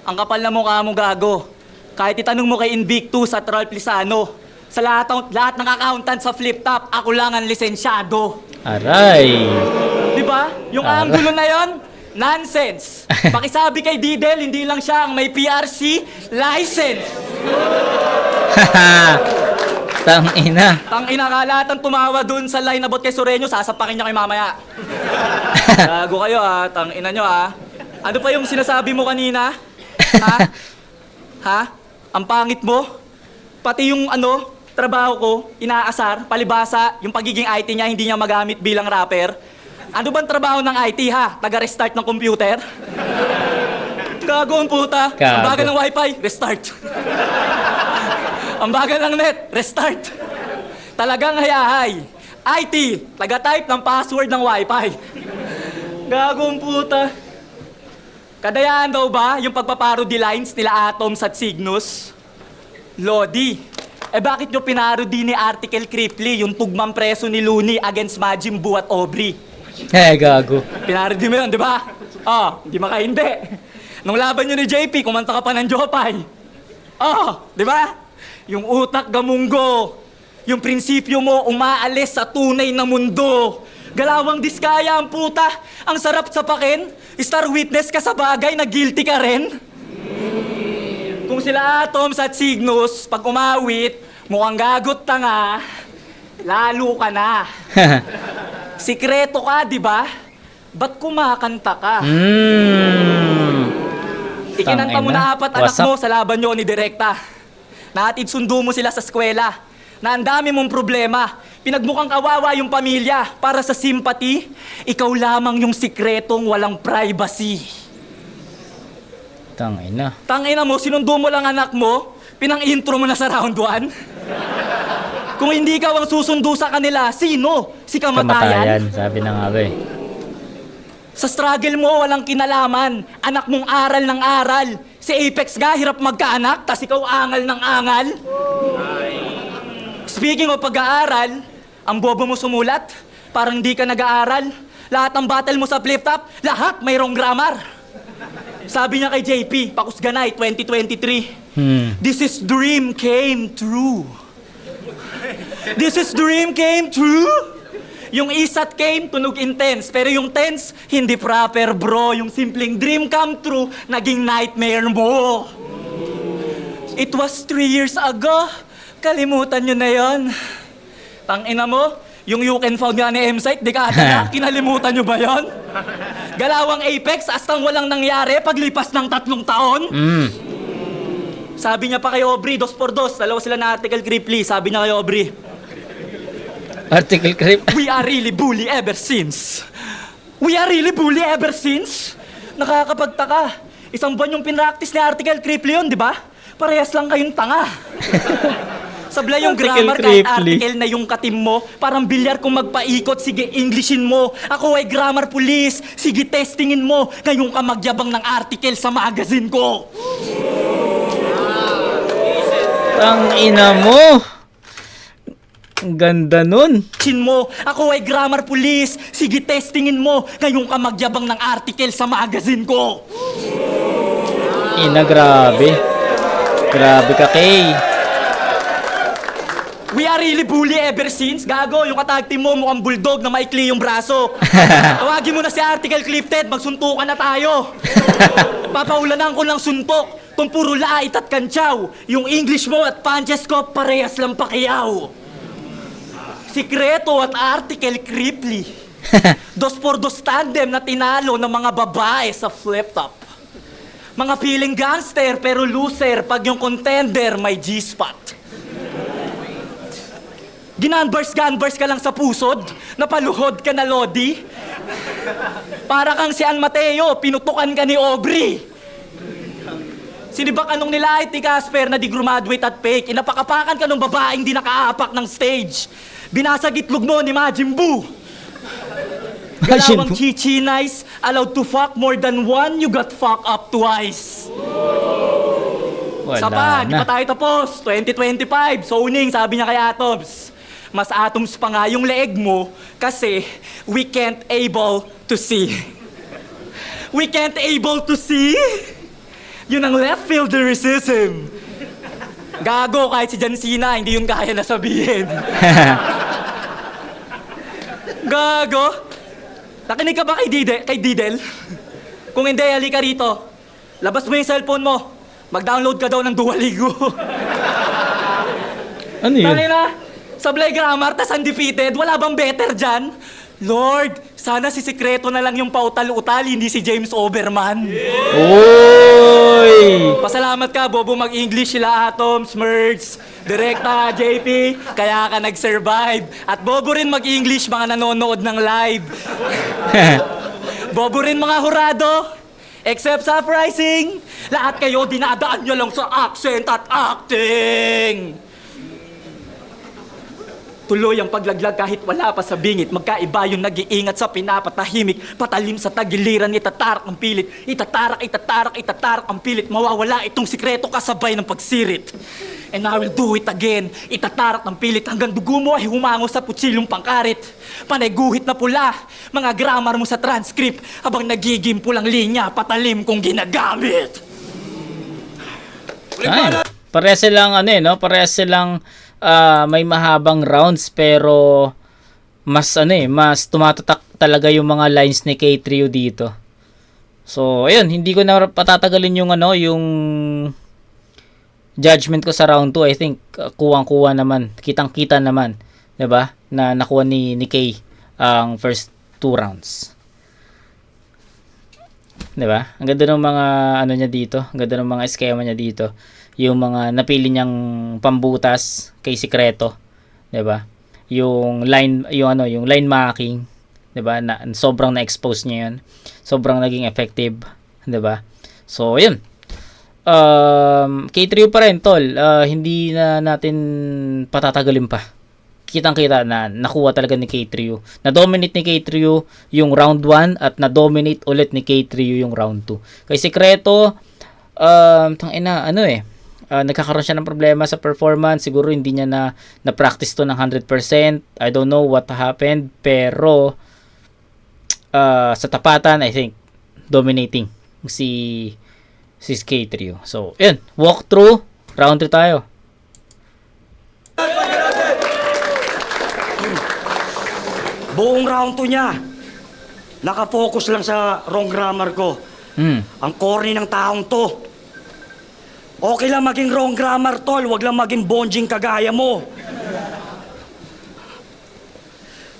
Ang kapal na mukha mo, gago. Kahit itanong mo kay Invictus at Ralph Lisano, sa lahat ng accountant sa flip top, ako lang ang lisensyado. Aray. Di ba? Yung angulo na yon, nonsense. Pakisabi kay Didel, hindi lang siya ang may PRC license. Tangina. Tangina ka, lahat ang tumawa dun sa line about kay Sureño, sasapakin niya kay mamaya. Gago kayo tangina nyo Ano pa yung sinasabi mo kanina? Ha? Ang pangit mo? Pati yung trabaho ko, inaasar, palibasa, yung pagiging IT niya hindi niya magamit bilang rapper. Ano bang trabaho ng IT ha? Taga-restart ng computer? Gago ang puta. Gago. Ang bagal ng wifi, restart. Ang bagal ng net, restart. Talagang hayahay. IT, taga-type ng password ng wifi. Gago ang puta. Kadayaan daw ba yung pagpaparody lines nila Atoms at Cygnus? Lodi, bakit nyo pinarody ni Article Cripply yung tugmang preso ni Looney against Majin Buu at Aubrey? Gago. Pinarody mo yun, di ba? Hindi makahindi. Nung laban nyo ni JP, kumanta ka pa ng Jopay. Di ba? Yung utak gamunggo. Yung prinsipyo mo umaalis sa tunay na mundo. Galawang diskaya ang puta. Ang sarap sa pakin. Star witness ka sa bagay na guilty ka rin. Kung sila Atoms at Cygnus, pag umawit, mukhang gagot tanga, lalo ka na. Sikreto ka, di ba? Ba't kumakanta ka? Ikinanta mo na 4 anak mo sa laban nyo ni Direkta. Nahatid sundo mo sila sa eskwela. Na ang dami mong problema. Pinagmukhang kawawa yung pamilya. Para sa sympathy, ikaw lamang yung sikretong walang privacy. Tangina. Tangina mo, sinundo mo lang anak mo, pinang-intro mo na sa round 1. Kung hindi ikaw ang susundo sa kanila, sino? Si kamatayan? Sabi na nga ba eh. Sa struggle mo, walang kinalaman. Anak mong aral ng aral. Si Apex nga, hirap magkaanak, tas ikaw angal ng angal. Speaking of pag-aaral, ang bobo mo sumulat, parang di ka nag-aaral. Lahat ng battle mo sa flip-top, lahat mayroong grammar. Sabi niya kay JP, Pakusganay, 2023, This is dream came true. This is dream came true. Yung isat came, tunog intense. Pero yung tense, hindi proper bro. Yung simpleng dream come true, naging nightmare mo. It was 3 years ago. Kalimutan nyo na yon. Tangina mo, yung you can found nga ni M-Site, di ka ata na, kinalimutan nyo ba yon? Galawang Apex, astang walang nangyari paglipas ng 3 taon. Sabi niya pa kay Aubrey, 2x2, dalawa sila na Article Cripply. Sabi niya kay Aubrey, Article Crip. We are really bully ever since. We are really bully ever since? Nakakapagtaka. Isang buwan yung pinractice ni Article Cripply yun, di ba? Parehas lang kayong tanga. Sablay yung grammar kahit article na yung katim mo. Parang bilyar kung magpaikot, sige Englishin mo. Ako ay grammar police, sige testingin mo. Ngayong ka magyabang ng article sa magazine ko. Tangina mo. Ang ganda nun. Chin mo, ako ay grammar police, sige testingin mo. Ngayong ka magyabang ng article sa magazine ko. Grabe. Grabe ka, Kay. We are really bully ever since. Gago, yung katag team mo mukhang bulldog na maikli yung braso. Tawagin mo na si Article Clifted, magsuntukan na tayo. Papaulanan ko ng suntok. Kung puro lait at kantsaw. Yung English mo at punches ko, parehas lang pakiyaw. Sikreto at Article Cripply. 2x2 tandem na tinalo ng mga babae sa flip-top. Mga feeling gangster pero loser pag yung contender may G-spot. Ginanbars ka lang sa pusod, napaluhod ka na Lodi. Para kang si An Mateo, pinutukan ka ni Aubrey. Sinibak anong nila IT Casper na di graduate at fake. Inapakapakan ka ng babaeng di nakaapak ng stage. Binasag itlog mo ni Majin Buu. Galawang chichi nice, allowed to fuck more than one, you got fucked up twice. Wala Sapa, na. di pa tayo tapos. 2025, zoning, sabi niya kay Atoms. Mas atoms pa nga yung leeg mo kasi we can't able to see. We can't able to see? Yun ang left field lyricism. Gago, kahit si John Cena, hindi yun kaya na sabihin. Gago. Nakinig ka ba kay Didel? Kung hindi, halika rito. Labas mo yung cellphone mo. Mag-download ka daw ng Duolingo. Ano yun? Kanina, sablay grammar, tas undefeated. Wala bang better dyan? Lord, sana si Sikreto na lang yung pautal-utal, hindi si James Oberman. Oh! Uy! Pasalamat ka, Bobo, mag-English sila Atom, Smurfs, Direkta, JP, kaya ka nag-survive. At Bobo rin mag-English, mga nanonood ng live. Bobo rin mga hurado, except sa Uprising. Lahat kayo dinadaan nyo lang sa accent at acting. Tuloy ang paglaglag kahit wala pa sa bingit. Magkaiba yung nag-iingat sa pinapatahimik. Patalim sa tagiliran, itatarak ang pilit. Itatarak ang pilit. Mawawala itong sikreto kasabay ng pagsirit. And I will do it again. Itatarak ng pilit hanggang dugo mo ay humango sa putsilong pangkarit. Panay guhit na pula, mga grammar mo sa transcript. Habang nagiging pulang linya, patalim kong ginagamit. Ay, parehas silang ano no? Parehas silang may mahabang rounds pero mas mas tumatatak talaga yung mga lines ni K-Trio dito. So, ayun, hindi ko na patatagalin yung yung judgment ko sa round 2. I think kuwang-kuwa naman, kitang-kita naman, 'di ba? Na nakuha ni K ang first 2 rounds. 'Di ba? Ang ganda ng mga niya dito, ang ganda ng mga eskema niya dito. Yung mga napili niyang pambutas kay Sikreto, 'di ba? Yung line marking, 'di ba? Na sobrang na-expose niya 'yun. Sobrang naging effective, 'di ba? So, 'yun. K-Trio pa rin, tol. Hindi na natin patatagalin pa. Kitang-kita na nakuha talaga ni K-Trio. Na-dominate ni K-Trio yung round 1 at na-dominate ulit ni K-Trio yung round 2. Kay Sikreto, nagkakaroon siya ng problema sa performance. Siguro hindi niya na-practice to ng 100%. I don't know what happened. Pero, sa tapatan, I think, dominating si K-Trio. So, yun. Walk through. Round 3 tayo. Buong round 2 niya, nakafocus lang sa wrong grammar ko. Ang corny ng taong to. Okay lang maging wrong grammar, tol. Wag lang maging bonjing kagaya mo.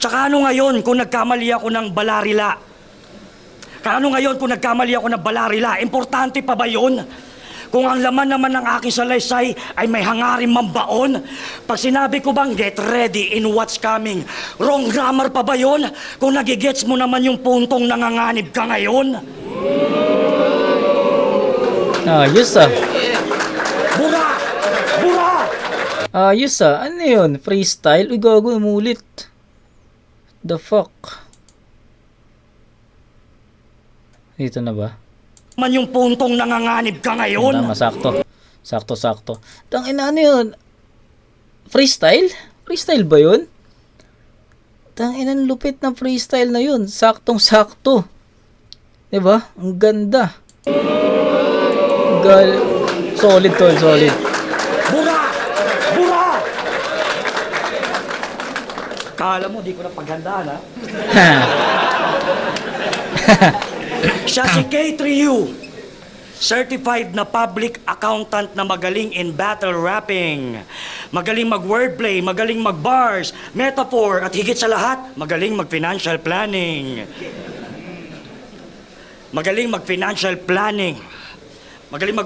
Tsaka ano ngayon kung nagkamali ako ng balarila? Ano ngayon kung nagkamali ako ng balarila? Importante pa ba yun? Kung ang laman naman ng aking salaysay ay may hangarin mambaon, pag sinabi ko bang get ready in what's coming, wrong grammar pa ba yun? Kung nagigets mo naman yung puntong nanganganib ka ngayon? Ayos ah. Bura! Bura! Ayos ah. Ano yun? Freestyle? Uy, gago, umulit. The fuck? Dito na ba? Man yung puntong nanganganib ka ngayon? Tama, sakto. Sakto. Tangina, ano yun? Freestyle? Freestyle ba yun? Tangina, lupit ng freestyle na yun. Saktong-sakto. Diba? Ang ganda. Solid tol, solid. Bura! Bura! Kala mo, di ko na paghandaan, ha? Siya si K-Trio, certified na public accountant na magaling in battle rapping. Magaling mag-wordplay, magaling mag-bars, metaphor, at higit sa lahat, magaling mag-financial planning. Magaling mag-financial planning. Magaling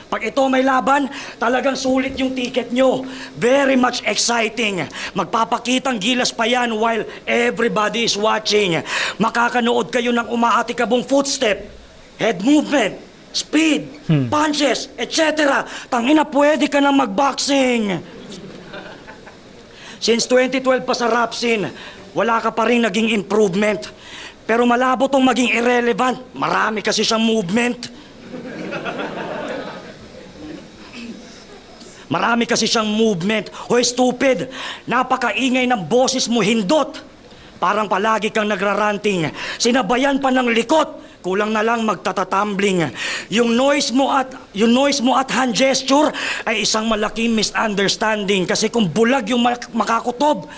pag ito may laban, talagang sulit yung ticket nyo. Very much exciting. Magpapakitang gilas pa yan while everybody is watching. Makakanood kayo ng umaatikabong footstep, head movement, speed, punches, etc. Tangina, pwede ka na magboxing. Since 2012 pa sa rap scene, wala ka pa rin naging improvement. Pero malabo tong maging irrelevant. Marami kasi siyang movement. Marami kasi siyang movement. Hoy, stupid! Napakaingay ng boses mo, hindot! Parang palagi kang nagraranting. Sinabayan pa ng likot. Kulang na lang magtatatumbling. Yung noise mo at hand gesture ay isang malaking misunderstanding. Kasi kung bulag yung makakutob,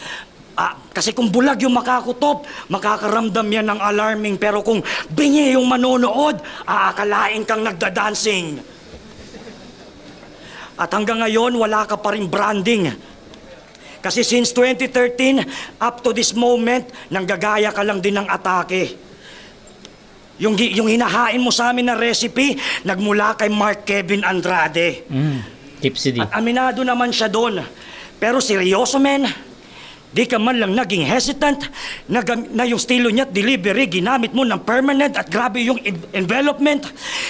makakaramdam yan ng alarming. Pero kung bingi yung manonood, aakalain kang nagdadancing. At hanggang ngayon, wala ka pa rin branding. Kasi since 2013, up to this moment, nanggagaya ka lang din ng atake. Yung hinahain mo sa amin na recipe, nagmula kay Mark Kevin Andrade. Tipsy D. At aminado naman siya doon. Pero seryoso, men. Di ka man lang naging hesitant na yung estilo niya at delivery ginamit mo ng permanent at grabe yung envelopment.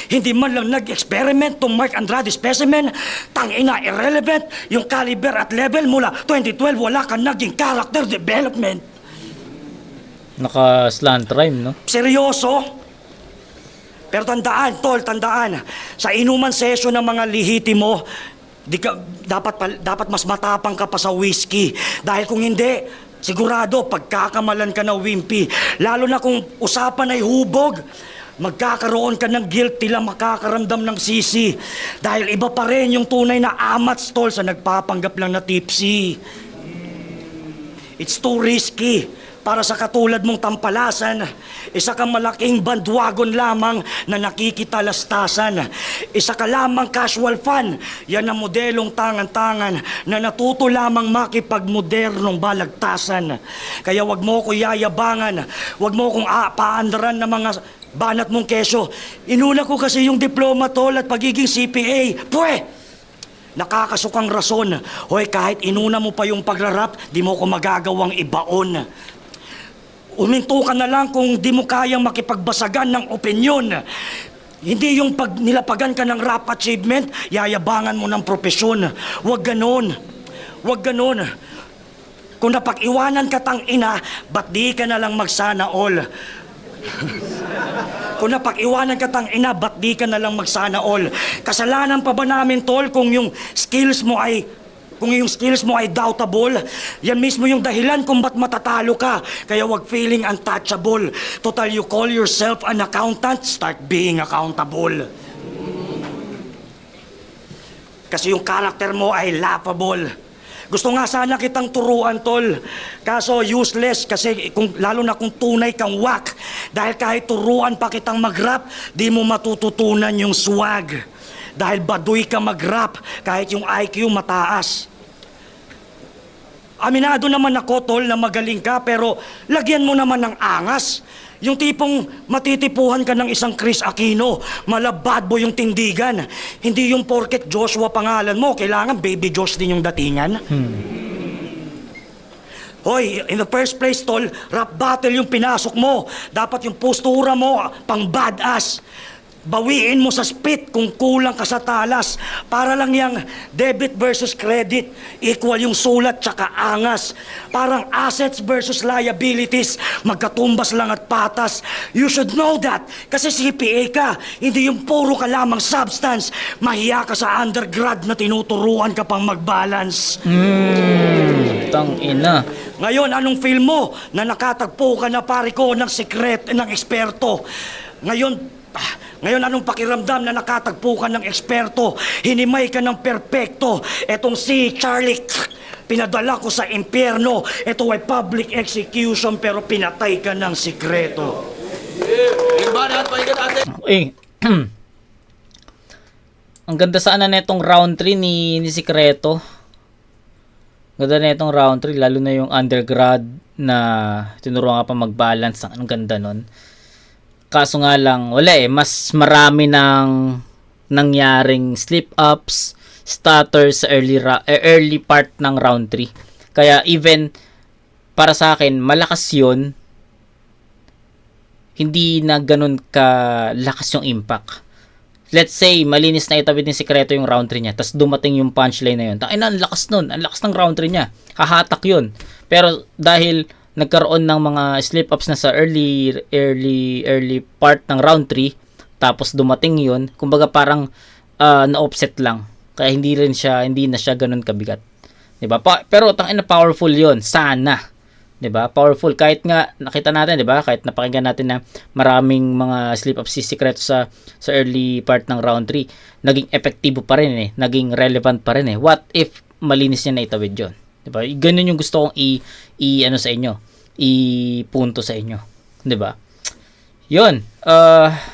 Hindi man lang nag-experiment tong Mark Andrade specimen. Tangina, irrelevant. Yung caliber at level mula 2012, wala ka naging character development. Naka-slant rhyme, no? Seryoso? Pero tandaan, tol, tandaan. Sa inuman session ng mga lihiti mo, dapat mas matapang ka pa sa whiskey. Dahil kung hindi, sigurado pagkakamalan ka na wimpy. Lalo na kung usapan ay hubog, magkakaroon ka ng guilt, tila makakaramdam ng sisi. Dahil iba pa rin yung tunay na amats, tol, sa nagpapanggap lang na tipsy. It's too risky para sa katulad mong tampalasan. Isa kang malaking bandwagon lamang na nakikitalastasan. Isa ka lamang casual fan. Yan ang modelong tangan-tangan na natuto lamang makipagmodernong balagtasan. Kaya wag mo ko yayabangan. Wag mo kong paandaran ng mga banat mong kesyo. Inuna ko kasi yung diploma, tol, at pagiging CPA. Pwe! Nakakasukang rason. Hoy, kahit inuna mo pa yung pagrarap, di mo ko magagawang ibaon. Uminto ka na lang kung di mo kayang makipagbasagan ng opinyon. Hindi yung pag nilapagan ka ng rap achievement, yayabangan mo ng propesyon. Huwag ganon. Huwag ganon. Kung napag-iwanan ka tang ina, ba't di ka na lang magsana all? Kung napag-iwanan ka tang ina, ba't di ka na lang magsana all? Kasalanan pa ba namin, tol, kung yung skills mo ay doubtable? Yan mismo yung dahilan kung ba't matatalo ka. Kaya wag feeling untouchable. Total, you call yourself an accountant, start being accountable. Kasi yung karakter mo ay laughable. Gusto nga sana kitang turuan, tol. Kaso useless kasi lalo na kung tunay kang wak. Dahil kahit turuan pa kitang mag-rap, di mo matututunan yung swag. Dahil baduy ka mag-rap kahit yung IQ mataas. Aminado naman ako, tol, na magaling ka, pero lagyan mo naman ng angas. Yung tipong matitipuhan ka ng isang Chris Aquino, malabad boy yung tindigan. Hindi yung porket Joshua pangalan mo, kailangan Baby Josh din yung datingan. Hoy, in the first place, tol, rap battle yung pinasok mo. Dapat yung postura mo, pang badass. Bawiin mo sa spit kung kulang ka sa talas. Para lang yung debit versus credit, equal yung sulat tsaka angas. Parang assets versus liabilities, magkatumbas lang at patas. You should know that, kasi CPA ka, hindi yung puro ka lamang substance. Mahiya ka sa undergrad na tinuturuan ka pang mag-balance. Tang ina. Ngayon, anong feel mo na nakatagpo ka na pare ko ng sekret ng eksperto? Ngayon, anong pakiramdam na nakatagpo ka ng eksperto? Hinimay ka ng perpekto. Etong si Charlie, pinadala ko sa impyerno. Ito ay public execution pero pinatay ka ng sikreto. Yung banat, pakinggan natin. Ang ganda sana na itong round 3 ni Sikreto. Ganda na itong round 3, lalo na yung undergrad na tinuruan ka pa mag-balance. Ang ganda nun. Kaso nga lang, wala mas marami ng nangyaring slip-ups, stutters sa early part ng round 3. Kaya even para sa akin, malakas yun, hindi na ganun kalakas yung impact. Let's say, malinis na itawid ni Sikreto yung round 3 niya, tapos dumating yung punchline na yun. Ang lakas nun, ang lakas ng round 3 niya. Hahatak yun. Pero dahil nagkaroon ng mga slip-ups na sa early part ng round 3, tapos dumating yun, kumbaga parang na-offset lang. Kaya hindi na siya ganun kabigat. 'Di ba? Pero tangina powerful yun, sana. 'Di ba? Powerful kahit nga nakita natin, 'di ba? Kahit napakinggan natin na maraming mga slip-ups si Sikreto sa early part ng round 3, naging epektibo pa rin naging relevant pa rin What if malinis niya na itawid yun? Diba? Ganun yung gusto kong ano sa inyo, ipunto sa inyo, 'di ba? 'Yun.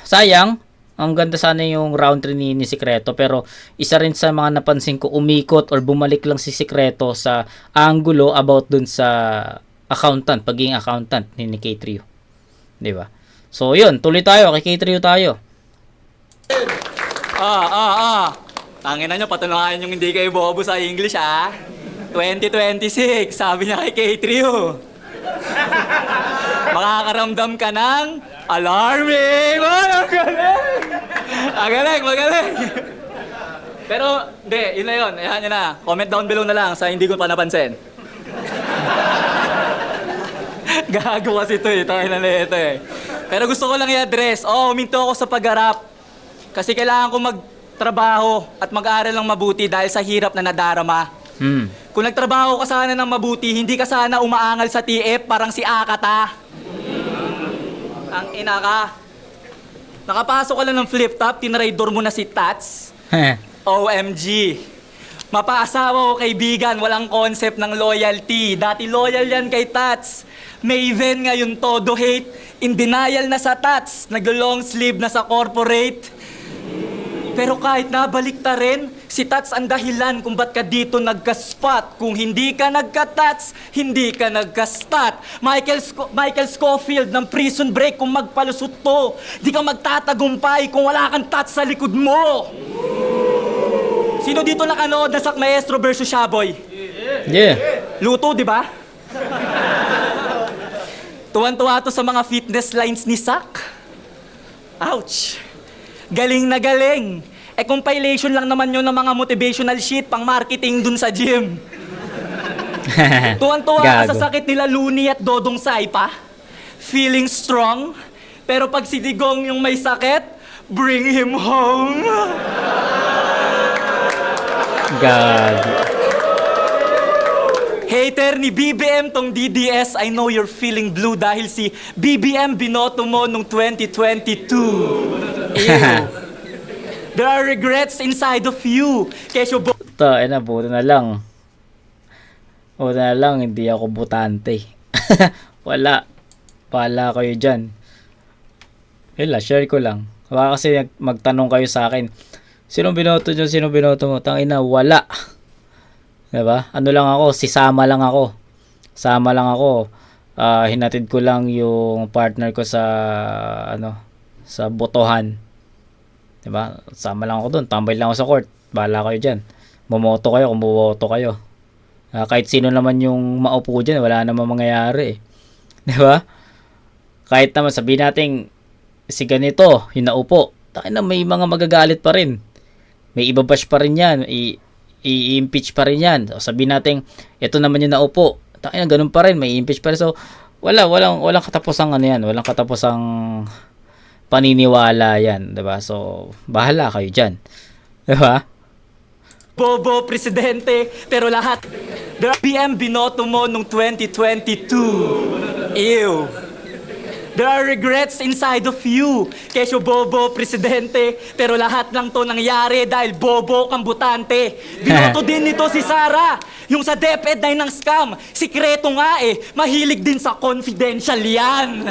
Sayang, ang ganda sana yung round 3 ni Sikreto, pero isa rin sa mga napansin ko, umikot or bumalik lang si Sikreto sa angulo about dun sa accountant, pagiging accountant ni K3. 'Di ba? So, yun. Tuloy tayo. Kay K-Trio tayo. Tangina nyo, patunayan yung hindi kayo bobo sa English, 2026, sabi niya kay K-Trio. Makakaramdam ka ng alarming! Magaling! Pero, hindi, yun na yun. Ayan, yun na. Comment down below na lang sa hindi ko pa napansin. Gago kasi ito tangina na ito Pero gusto ko lang i-address. Huminto ako sa pag-arap. Kasi kailangan ko magtrabaho at mag-aaral ng mabuti dahil sa hirap na nadarama. Kung nagtrabaho ka sana ng mabuti, hindi ka sana umaangal sa TF parang si Akata. Ang ina ka. Nakapasok ka lang ng flip-top, tinraidor mo na si Tats. OMG. Mapaasawa ko kaibigan, walang concept ng loyalty. Dati loyal yan kay Tats. Maven ngayon todo hate. In denial na sa Tats. Nag-long sleeve na sa corporate. Pero kahit nabalik ta rin, si Tats ang dahilan kung ba't ka dito nagka-spot. Kung hindi ka nagka-Tats, hindi ka nagka-stat. Michael Scofield ng Prison Break kung magpalusot to. Di ka magtatagumpay kung wala kang Tats sa likod mo. Sino dito nakanood na Sak Maestro versus Shaboy? Yeah. Luto, di ba? Tuwan-tuwa to sa mga fitness lines ni Sak. Ouch! Galing na galing. Compilation lang naman yun ng mga motivational shit pang marketing dun sa gym. Tuwan-tuwa ka sa sakit nila Looney at Dodong Saipa. Feeling strong. Pero pag si Digong yung may sakit, bring him home. Gago. Hater ni BBM tong DDS, I know you're feeling blue dahil si BBM binoto mo nung 2022. Ew. There are regrets inside of you. Kesyo Buti na lang. Buti na lang, hindi ako butante. Wala. Pala kayo dyan. Hila, share ko lang. Baka kasi magtanong kayo sa akin, Sino binoto mo? Tangina, wala. Diba? Ano lang ako, sisama lang ako. Sama lang ako. Hinatid ko lang yung partner ko sa sa botohan. Diba? Sama lang ako doon. Tambay lang ako sa court. Bahala kayo dyan. Bumoto kayo kung bumoto kayo. Kahit sino naman yung maupo dyan, wala namang mangyayari eh. Diba? Kahit naman sabihin natin si ganito, yung naupo. Takina, may mga magagalit pa rin. May ibabash pa rin yan. I-impeach pa rin yan. So, sabihin natin, ito naman yung naupo. Takina, ganun pa rin. May impeach pa rin. So, walang katapusang yan. Walang katapusang paniniwala yan. Diba? So, bahala kayo dyan. Diba? Bobo, presidente, pero lahat. The BM binoto mo nung 2022. Ew. There are regrets inside of you. Kesyo bobo, presidente, pero lahat lang to nangyari dahil bobo kang butante. Binoto din nito si Sara, yung sa DepEd na ng scam. Sikreto nga mahilig din sa confidential yan.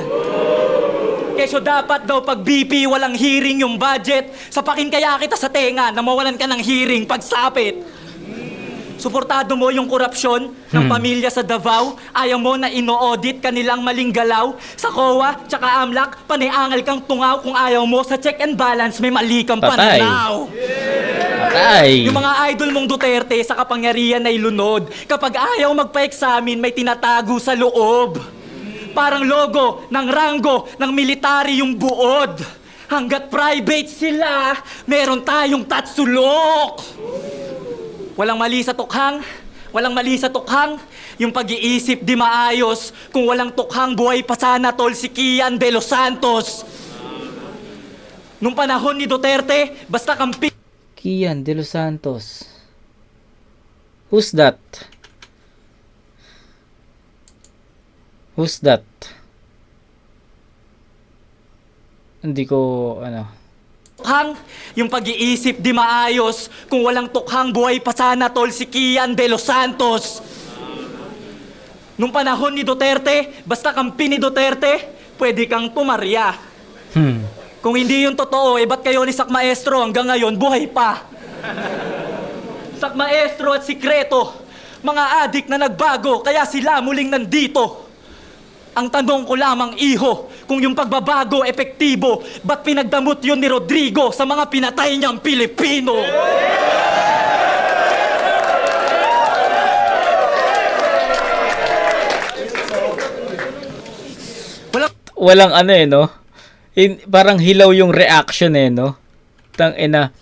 Kesyo dapat daw pag BP walang hearing yung budget, sapakin kaya kita sa tenga na mawalan ka ng hearing pagsapit. Suportado mo yung korupsyon ng pamilya sa Davao. Ayaw mo na ino-audit kanilang maling galaw. Sa COA, tsaka AMLAC, paniangal kang tungaw. Kung ayaw mo sa check and balance, may mali kang pananaw. Patay. Yung mga idol mong Duterte sa kapangyarihan ay lunod. Kapag ayaw magpa-examine, may tinatago sa loob. Parang logo ng rango ng military yung buod. Hanggat private sila, meron tayong tatsulok. Walang mali sa tukhang, yung pag-iisip di maayos. Kung walang tukhang, buhay pa sana tol si Kian de los Santos. Nung panahon ni Duterte, basta kampi... Kian de los Santos. Who's that? Hindi ko, Tukhang, yung pag-iisip di maayos. Kung walang tukhang, buhay pa sana tol si Kian de los Santos. Nung panahon ni Duterte, basta kampi ni Duterte, pwede kang pumarya. Kung hindi yung totoo, ba't kayo ni Sak Maestro hanggang ngayon buhay pa? Sak Maestro at Sikreto, mga adik na nagbago, kaya sila muling nandito. Ang tanong ko lamang, iho, kung yung pagbabago epektibo, ba't pinagdamot yun ni Rodrigo sa mga pinatay niyang Pilipino? Walang ano no? Parang hilaw yung reaction no? Tangina.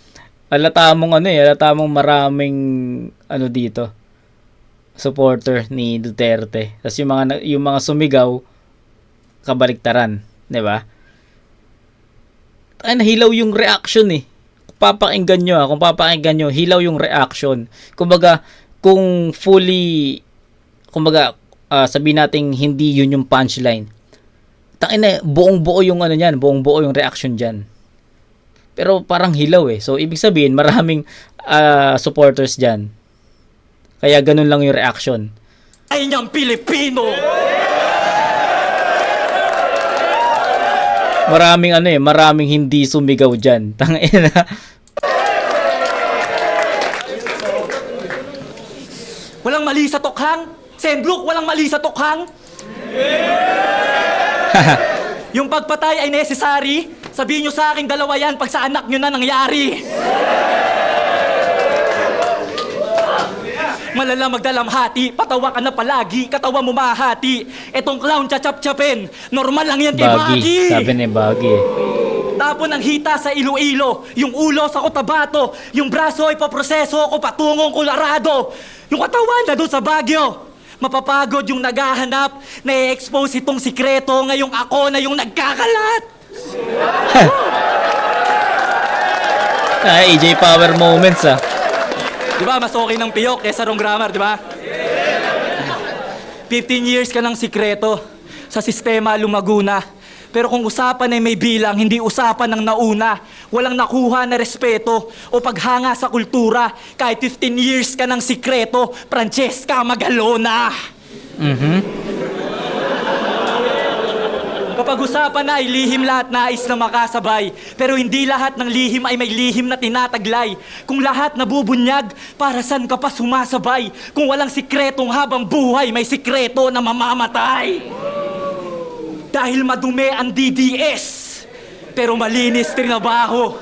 Halata mong halata mong maraming dito. Supporter ni Duterte. Tapos yung mga sumigaw kabaliktaran, 'di ba? Ay hilaw yung reaction Kung papakinggan nyo, hilaw yung reaction. Kumbaga, kung fully sabihin nating hindi yun yung punchline. Buong-buo yung buong-buo yung reaction diyan. Pero parang hilaw So ibig sabihin maraming supporters diyan. Kaya ganun lang yung reaction. Ay niyang Pilipino! Maraming hindi sumigaw diyan. Tangina. Walang mali sa tokhang? Senbluk, walang mali sa tokhang? Yung pagpatay ay necessary? Sabihin nyo sa akin dalawa yan pag sa anak nyo na nangyari. Malala magdalamhati, patawa ka na palagi, katawa mo mahati. Etong clown chachap-chapin, normal lang yan kay Baggy. Sabi ni Baggy. Tapon ng hita sa Iloilo, yung ulo sa Cotabato, yung braso ay paproseso ko patungong Colorado. Yung katawan na doon sa Baguio. Mapapagod yung naghahanap, na-expose itong sikreto, ngayong ako na yung nagkakalat. AJ Power moments Di ba, mas okay ng piyok kesa wrong grammar, di ba? 15 years ka ng sikreto. Sa sistema lumago na. Pero kung usapan ay may bilang, hindi usapan ng nauna. Walang nakuha na respeto o paghanga sa kultura. Kahit 15 years ka ng sikreto, Francesca Magalona. Kapag usapan na ay lihim lahat nais na makasabay. Pero hindi lahat ng lihim ay may lihim na tinataglay. Kung lahat nabubunyag, para saan ka pa sumasabay? Kung walang sikretong habang buhay, may sikreto na mamamatay. Dahil madumi ang DDS, pero malinis trinabaho.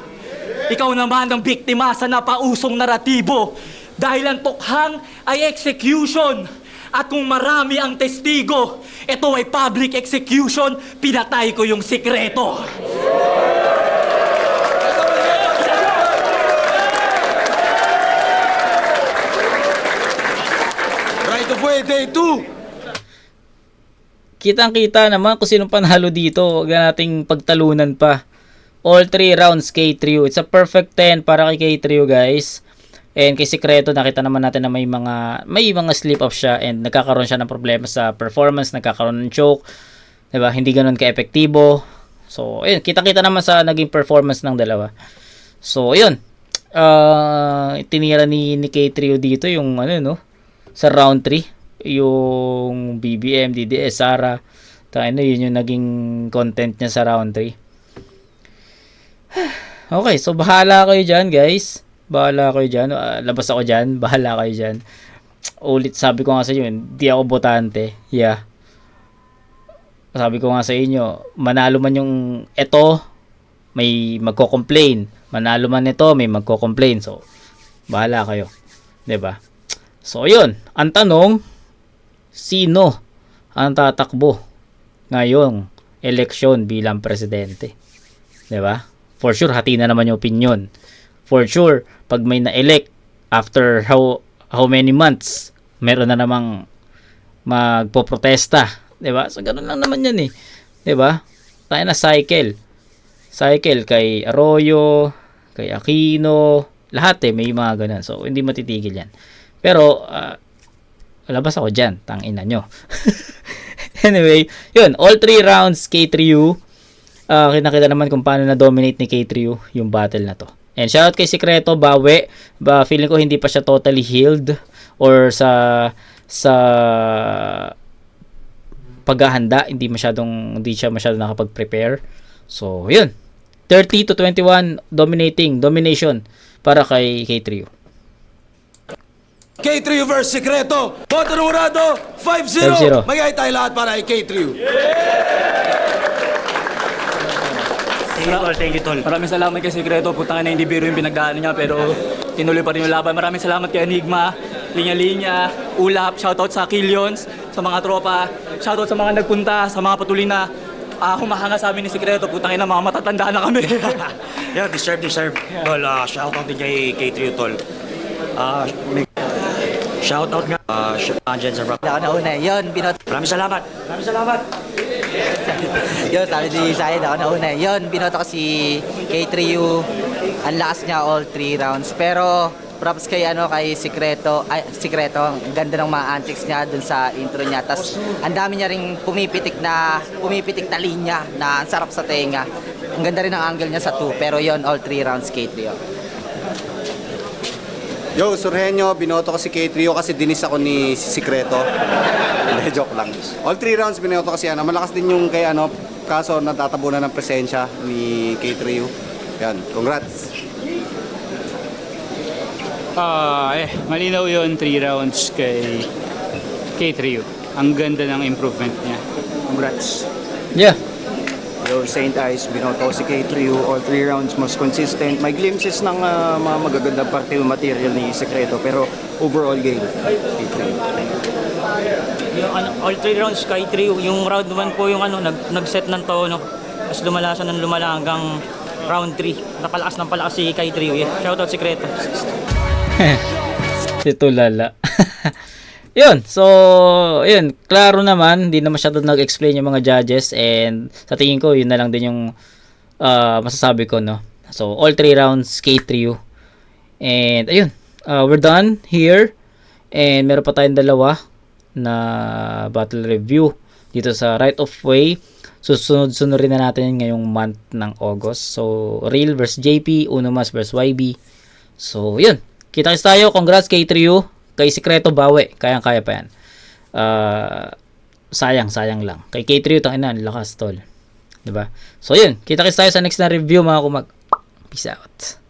Ikaw naman ang biktima sa napausong naratibo. Dahil ang tukhang ay execution. At kung marami ang testigo, ito ay public execution, pinatay ko yung sikreto. Right of way, day 2. Kitang-kita naman kung sinong panalo dito. Huwag na nating pagtalunan pa. All 3 rounds K3U. It's a perfect 10 para kay K3U, guys. And kay Sikreto, nakita naman natin na may mga slip-up siya and nagkakaroon siya ng problema sa performance, nagkakaroon ng choke. Diba? Hindi ganun ka-epektibo. So, ayun. Kita-kita naman sa naging performance ng dalawa. So, ayun. Tinira ni K3U dito yung sa round 3. Yung BBM, DDS, Sara. Yun yung naging content niya sa round 3. Okay, so bahala kayo dyan, guys. Bahala kayo dyan. Labas ako dyan. Bahala kayo dyan. Ulit, sabi ko nga sa inyo, hindi ako botante. Yeah. Sabi ko nga sa inyo, manalo man yung eto, may magko-complain. Manalo man ito, may magko-complain. So, bahala kayo. 'Di ba? So, yun. Ang tanong, sino ang tatakbo ngayong eleksyon bilang presidente? 'Di ba? For sure, hati na naman yung opinion. For sure, pag may na-elect after how many months, meron na namang magpoprotesta, 'di ba? So ganoon lang naman 'yan 'di ba? Tayo na cycle kay Arroyo, kay Aquino, lahat may mga ganun. So hindi matitigil 'yan. Pero labas ako diyan, tangina nyo. Anyway, yun, all 3 rounds K3U. Kinakita naman kung paano na-dominate ni K3U yung battle na to. And shoutout kay Sikreto, bawi. Feeling ko hindi pa siya totally healed or sa paghahanda, hindi siya masyadong nakapag-prepare. So, yun. 30-21 domination para kay K3U. K3 versus Secreto. Boto numurado, 5-0. 5-0. Magay tayo lahat para kay K3. Thank you, tol. Maraming salamat kay Secreto. Putang ina, hindi biro yung pinagdaan niya, pero tinuloy pa rin yung laban. Maraming salamat kay Enigma, Linya Linya, Ulap, shoutout sa Killions, sa mga tropa, shoutout sa mga nagpunta, sa mga patuloy na humahanga sa amin ni Secreto. Putang ina, mga matatanda na kami. Yeah, deserve. Tol, shoutout din kay K3, tol. Shoutout nga. Dyan sa Ako na una. Yun, Maraming salamat. Yun, sabi ni Sayed, ako na una. Yun, binoto ko si K3U. Ang lakas niya all 3 rounds. Pero props kay Secreto. Ang ganda ng mga antics niya dun sa intro niya. Tapos ang dami niya ring pumipitik na linya na ang sarap sa tenga. Ang ganda rin ang angle niya sa 2. Pero yun, all 3 rounds K3U. Yo, Surhenyo, binoto ko si K3O kasi dinis ako ni Secreto. Hindi, joke lang. All 3 rounds binoto ko si malakas din yung kay kaso natatabunan ng presensya ni K3O. Yan, congrats. Malinaw yun, 3 rounds kay K3U. Ang ganda ng improvement niya. Congrats. Yeah. Yo, Saint Ice, binoto ko si K3U, all 3 rounds mas consistent. May glimpses ng mga magagandang parte yung material ni Secreto, pero overall game, K3U. Yung all 3 rounds kay 3, yung round 1 po yung nag-set ng tono. Tapos lumala siya ng lumala hanggang round 3. Napalakas ng palakas si kay 3. Yeah. Shoutout Secreto. Si Tulala. Yun, so, yun, klaro naman, hindi na masyado nag-explain yung mga judges and sa tingin ko, yun na lang din yung masasabi ko, no? So, all 3 rounds, K3U. And, ayun, we're done here and meron pa tayong dalawa na battle review dito sa Right of Way. Susunod rin na natin ngayong month ng August. So, Real versus JP, Unomas versus YB. So, yun, kita-kits tayo, congrats K3U. Kay Secreto bawi, kayang-kaya pa yan. Sayang lang. Kay K3 tangina, lakas tol. 'Di ba? So yun, kita-kits tayo sa next na review mga kumag. Peace out.